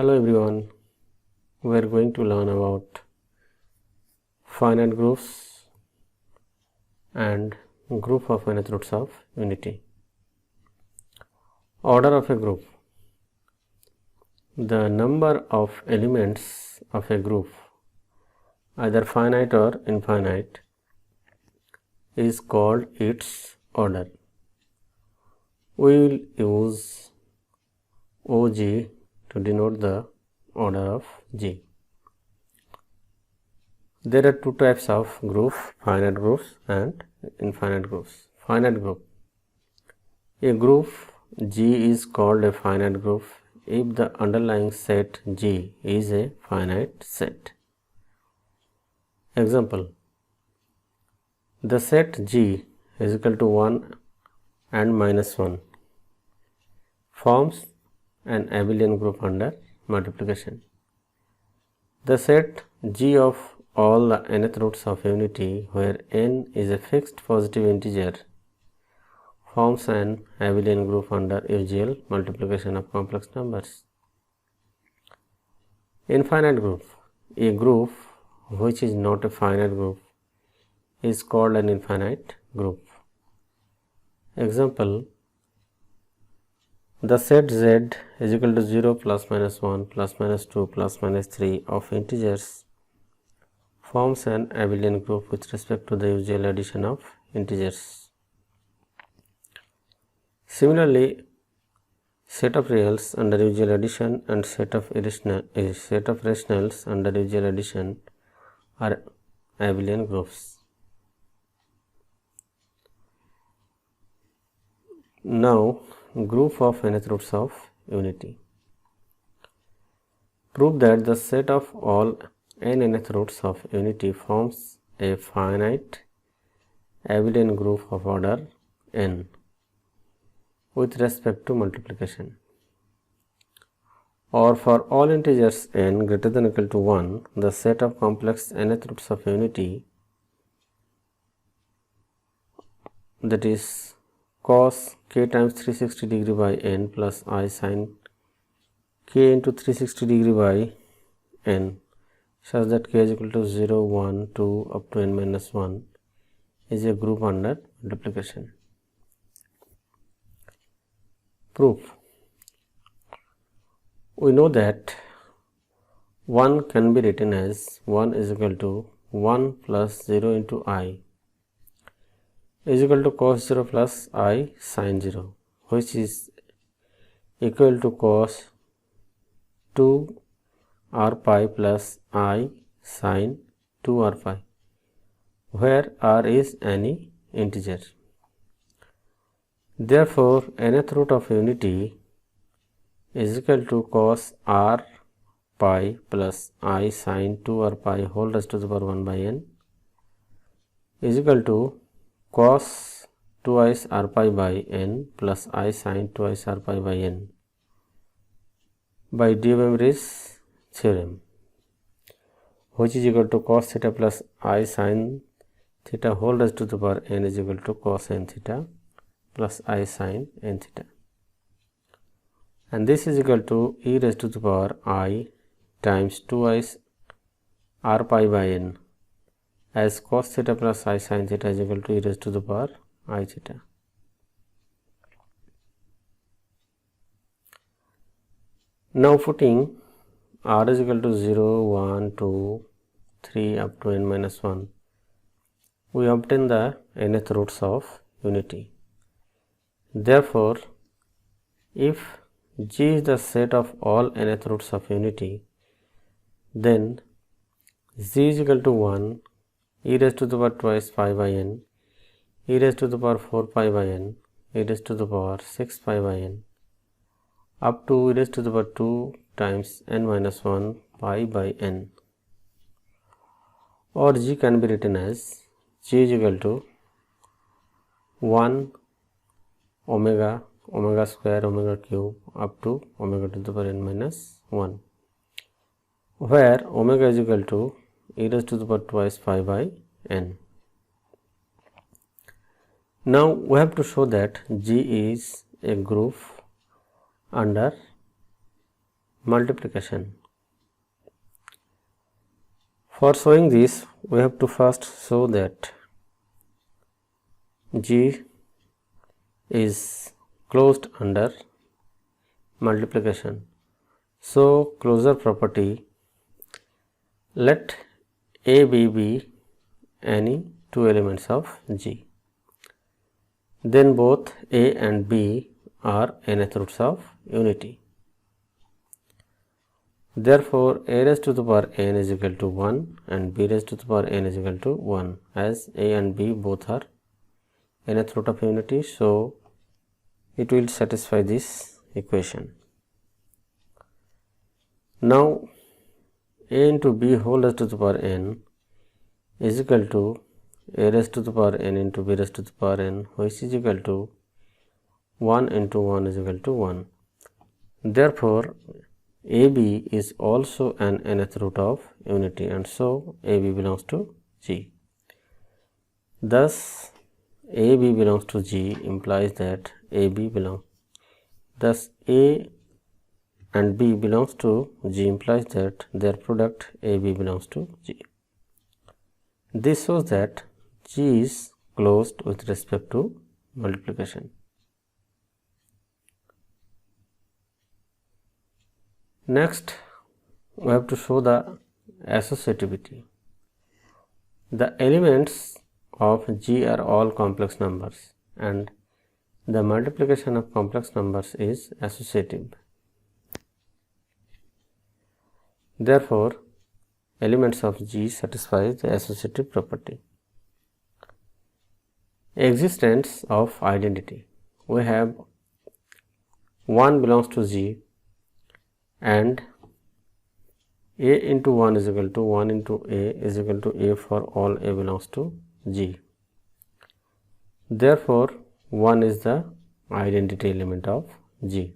Hello everyone, we are going to learn about finite groups and group of finite roots of unity. Order of a group. The number of elements of a group, either finite or infinite, is called its order. We will use OG to denote the order of G. There are two types of groups, finite groups and infinite groups. Finite group. A group G is called a finite group if the underlying set G is a finite set. Example: the set G is equal to 1 and minus 1 forms an abelian group under multiplication. The set G of all the nth roots of unity where n is a fixed positive integer forms an abelian group under usual multiplication of complex numbers. Infinite group. A group which is not a finite group is called an infinite group. Example: the set Z is equal to 0 plus minus 1 plus minus 2 plus minus 3 of integers forms an abelian group with respect to the usual addition of integers. Similarly, set of reals under usual addition and set of rationals under usual addition are abelian groups. Now, group of finite roots of unity. Prove that the set of all n nth roots of unity forms a finite abelian group of order n with respect to multiplication. Or for all integers n greater than or equal to 1, the set of complex nth roots of unity, that is cos k times 360 degree by n plus I sin k into 360 degree by n, such that k is equal to 0, 1, 2 up to n minus 1 is a group under multiplication. Proof. We know that 1 can be written as 1 is equal to 1 plus 0 into I is equal to cos 0 plus I sin 0, which is equal to cos 2 r pi plus I sin 2 r pi, where r is any integer. Therefore, nth root of unity is equal to cos r pi plus I sin 2 r pi whole raised to the power 1 by n is equal to cos 2i's r pi by n plus I sin 2i's r pi by n by de-Moivre's theorem, which is equal to cos theta plus I sin theta whole raised to the power n is equal to cos n theta plus I sin n theta. And this is equal to e raised to the power I times 2i's r pi by n, as cos theta plus I sin theta is equal to e raised to the power I theta. Now putting r is equal to 0, 1, 2, 3 up to n minus 1, we obtain the nth roots of unity. Therefore, if G is the set of all nth roots of unity, then Z is equal to 1 e raised to the power twice pi by n, e raised to the power 4 pi by n, e raised to the power 6 pi by n, up to e raised to the power 2 times n minus 1 pi by n. Or G can be written as G is equal to 1 omega, omega square, omega cube up to omega to the power n minus 1, where omega is equal to e raised to the power twice pi by n. Now we have to show that G is a group under multiplication. For showing this, we have to first show that G is closed under multiplication. So, closure property, let A, B be any two elements of G. Then both A and B are nth roots of unity. Therefore, A raised to the power n is equal to 1 and B raised to the power n is equal to 1, as A and B both are nth root of unity. So, it will satisfy this equation. Now, A into B whole raised to the power n is equal to A raised to the power n into B raised to the power n, which is equal to 1 into 1 is equal to 1. Therefore, AB is also an nth root of unity, and so AB belongs to G. Thus, AB belongs to G implies that AB belongs. Thus, A and B belongs to G implies that their product AB belongs to G. This shows that G is closed with respect to multiplication. Next, we have to show the associativity. The elements of G are all complex numbers, and the multiplication of complex numbers is associative. Therefore, elements of G satisfy the associative property. Existence of identity. We have 1 belongs to G and A into 1 is equal to 1 into A is equal to A for all A belongs to G. Therefore, 1 is the identity element of G.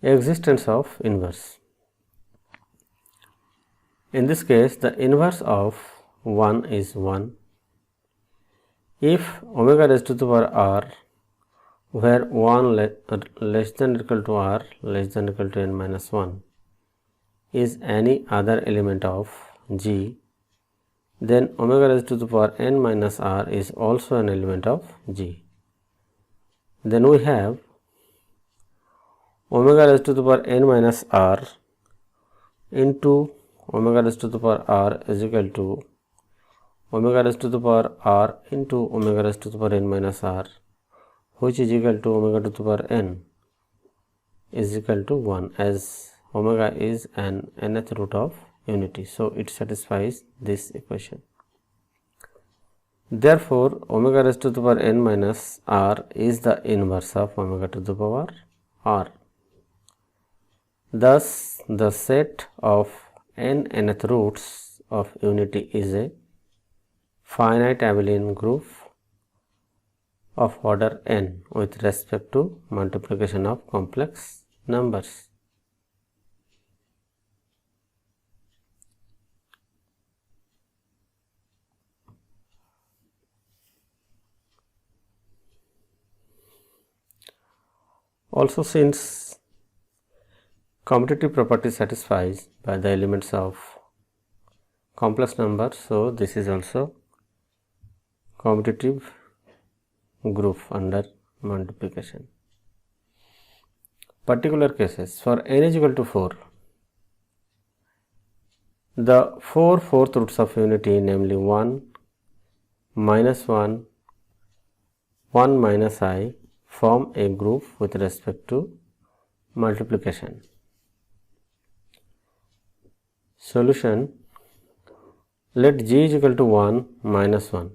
Existence of inverse. In this case, the inverse of 1 is 1. If omega raised to the power r, where 1 less than or equal to r less than or equal to n minus 1 is any other element of G, then omega raised to the power n minus r is also an element of G. Then we have omega raised to the power n minus r into omega raised to the power r is equal to omega raised to the power r into omega raised to the power n minus r, which is equal to omega to the power n is equal to 1, as omega is an nth root of unity. So, it satisfies this equation. Therefore, omega raised to the power n minus r is the inverse of omega to the power r. Thus, the set of n nth roots of unity is a finite abelian group of order n with respect to multiplication of complex numbers. Also, since commutative property satisfies by the elements of complex numbers, so this is also commutative group under multiplication. Particular cases: for n is equal to 4, the four fourth roots of unity, namely 1, minus 1, 1 minus I, form a group with respect to multiplication. Solution: let G is equal to 1 minus 1,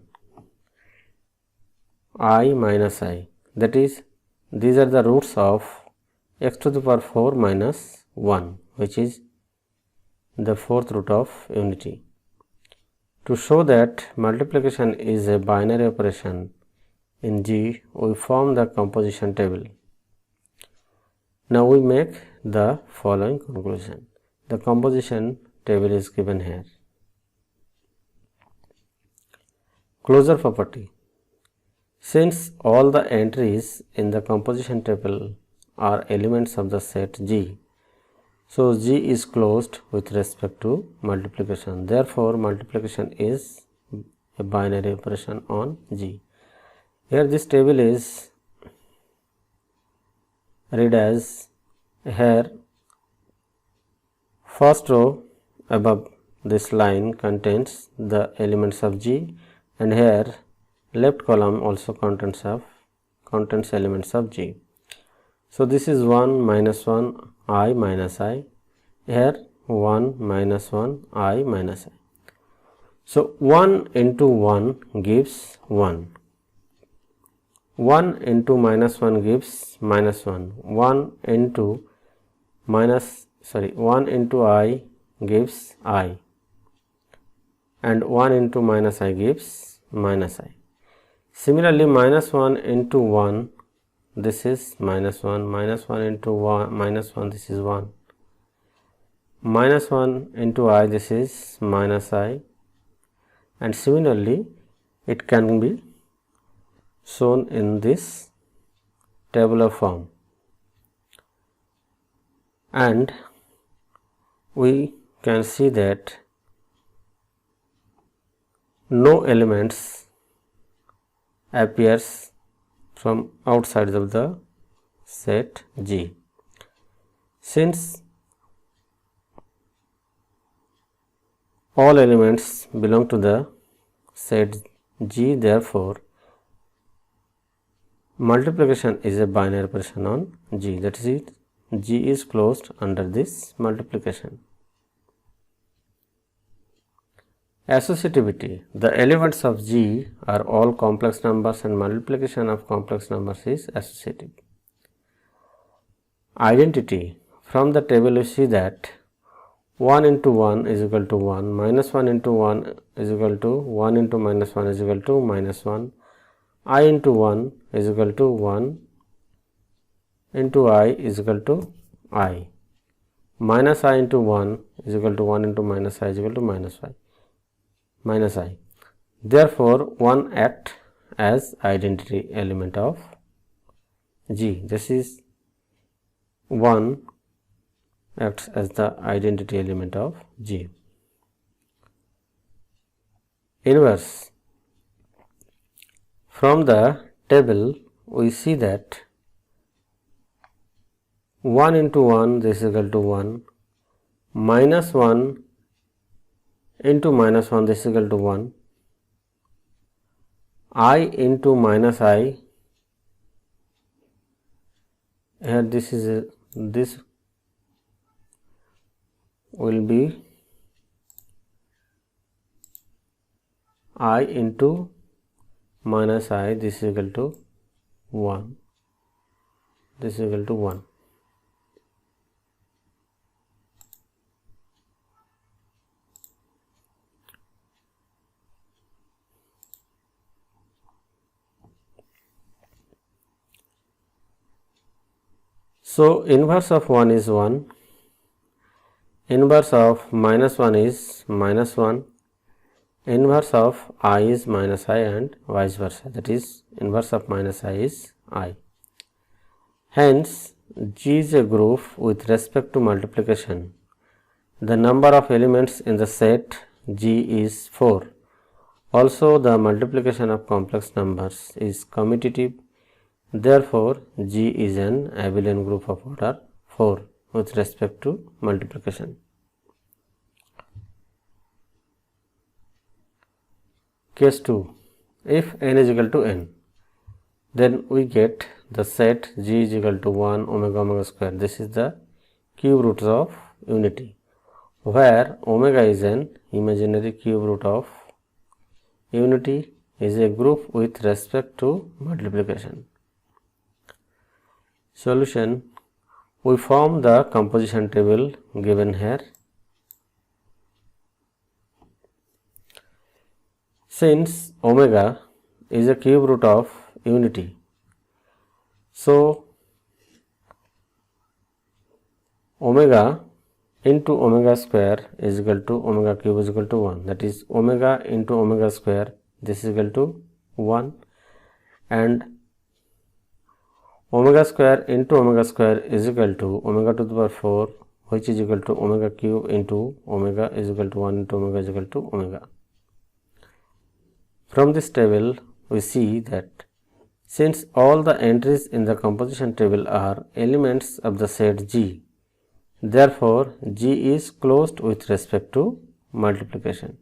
I minus I, that is, these are the roots of x to the power 4 minus 1, which is the fourth root of unity. To show that multiplication is a binary operation in G, we form the composition table. Now we make the following conclusion. The composition table is given here. Closure property. Since all the entries in the composition table are elements of the set G. So G is closed with respect to multiplication. Therefore, multiplication is a binary operation on G. Here this table is read as, here first row above this line contains the elements of G, and here left column also contains elements of G. So this is 1 minus 1 I minus I, here 1 minus 1 I minus I. So 1 into 1 gives 1. 1 into minus 1 gives minus 1. 1 into 1 into I gives I, and 1 into minus I gives minus I. Similarly, minus 1 into 1, this is minus 1, minus 1 into 1, minus 1, this is 1, minus 1 into I, this is minus I, and similarly it can be shown in this tabular form, and we can see that no elements appears from outside of the set G. Since all elements belong to the set G, therefore multiplication is a binary operation on G. That is it. G is closed under this multiplication. Associativity. The elements of G are all complex numbers, and multiplication of complex numbers is associative. Identity. From the table you see that 1 into 1 is equal to 1, minus 1 into 1 is equal to 1 into minus 1 is equal to minus 1, I into 1 is equal to 1 into I is equal to I, minus I into 1 is equal to 1 into minus I is equal to minus I. Therefore, 1 acts as identity element of G. This is 1 acts as the identity element of G. Inverse. From the table we see that 1 into 1 this is equal to 1, minus 1 into minus 1 this is equal to 1, I into minus I, here this will be I into minus I, this is equal to 1, this is equal to 1. So inverse of 1 is 1, inverse of minus 1 is minus 1, inverse of I is minus I, and vice versa, that is inverse of minus I is I. Hence, G is a group with respect to multiplication. The number of elements in the set G is 4. Also, the multiplication of complex numbers is commutative. Therefore, G is an abelian group of order 4 with respect to multiplication. Case 2. If n is equal to n, then we get the set G is equal to 1 omega omega square. This is the cube root of unity, where omega is an imaginary cube root of unity, is a group with respect to multiplication. Solution. We form the composition table given here. Since omega is a cube root of unity, so omega into omega square is equal to omega cube is equal to 1. That is omega into omega square, this is equal to 1, and omega square into omega square is equal to omega to the power 4, which is equal to omega cube into omega is equal to 1 into omega is equal to omega. From this table, we see that since all the entries in the composition table are elements of the set G, therefore G is closed with respect to multiplication.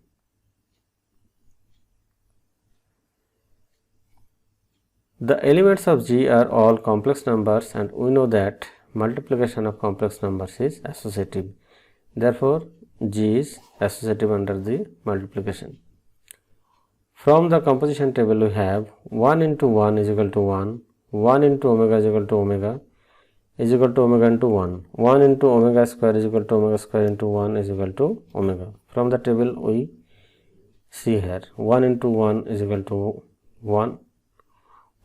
The elements of G are all complex numbers, and we know that multiplication of complex numbers is associative. Therefore, G is associative under the multiplication. From the composition table, we have 1 into 1 is equal to 1, 1 into omega is equal to omega is equal to omega into 1, 1 into omega square is equal to omega square into 1 is equal to omega. From the table, we see here 1 into 1 is equal to 1,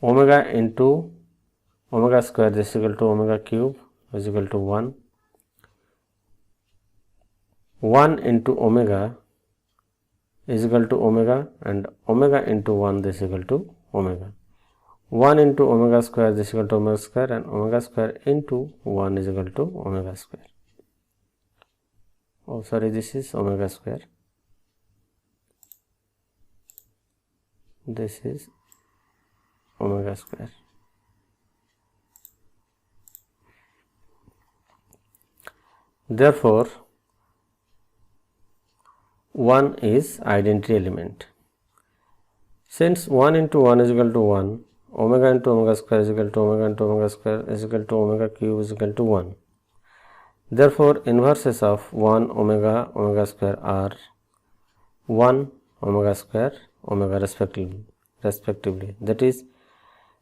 omega into omega square is equal to omega cube is equal to 1, 1 into omega is equal to omega, and omega into 1 is equal to omega. 1 into omega square is equal to omega square, and omega square into 1 is equal to omega square. Oh, sorry, this is omega square. This is omega square. Therefore, 1 is identity element. Since 1 into 1 is equal to 1, omega into omega square is equal to omega into omega square is equal to omega cube is equal to 1. Therefore, inverses of 1 omega omega square are 1 omega square omega respectively. That is,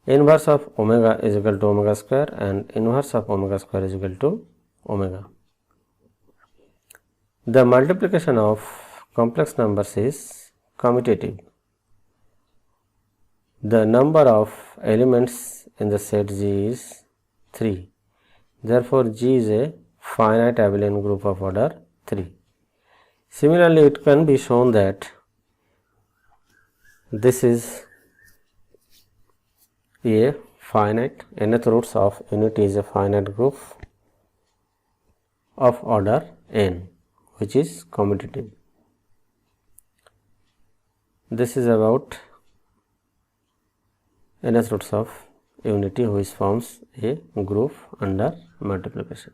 inverse of omega is equal to omega square, and inverse of omega square is equal to omega. The multiplication of complex numbers is commutative. The number of elements in the set G is 3. Therefore, G is a finite abelian group of order 3. Similarly, it can be shown that this is a finite nth roots of unity is a finite group of order n, which is commutative. This is about nth roots of unity which forms a group under multiplication.